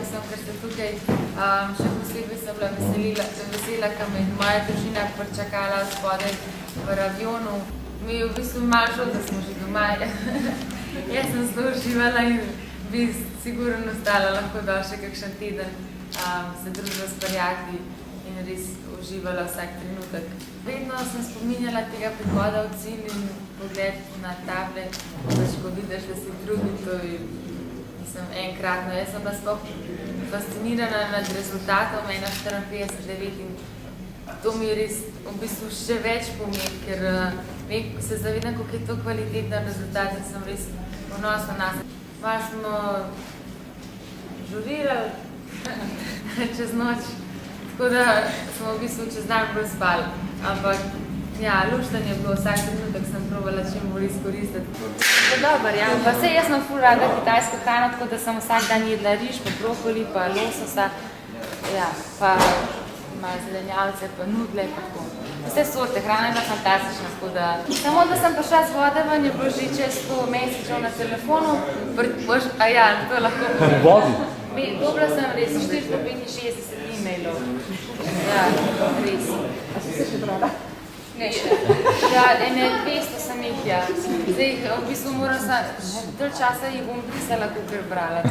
mislim, ker ste tukaj. Še posebej sem bila vesela, ker me je moja družina pričakala spodaj v avionu. Mi je v bistvu malo šlo, da smo že doma. Jaz sem zelo uživala in bi sigurno ostala lahko še kakšen teden se družila s prijatelji in res uživala vsak trenutek. Vedno sem spominjala tega prihoda v cilj in pogled na tablet, ko vidiš, da si drugi, to je enkratno. Jaz sem bila sploh fascinirana nad rezultatom 1:54:9 in to mi je res v bistvu še več pomeni, ker se zavedam, koliko je to kvaliteten rezultat in sem res ponosna na se. Malo smo žurirali čez noč, tako da smo v bistvu čez dan bolj spali. Ampak ja, luštanje je bilo, vsak trenutek sem probala čim bolj izkoristiti. To dober, ja. Pa sej jaz sem ful rada kitajsko hrano, tako da sem vsak dan jedla riž, pa brokoli, pa lososa, ja, pa malo zelenjavce, pa nudle, pa tako. Vse sorte, hrana je bila fantastična, tako da... Samo da sem prišla z vode ven, je bilo že čez 100 mesečev na telefonu, a ja, to lahko povem. Vodi? Dobila sem res 465 e-mailov. Ja, res. A si se še brala? Ne še. Ja, 200 sem jih, ja. Zdaj, v bistvu moram dalj časa jih bom pisala, kakor brala.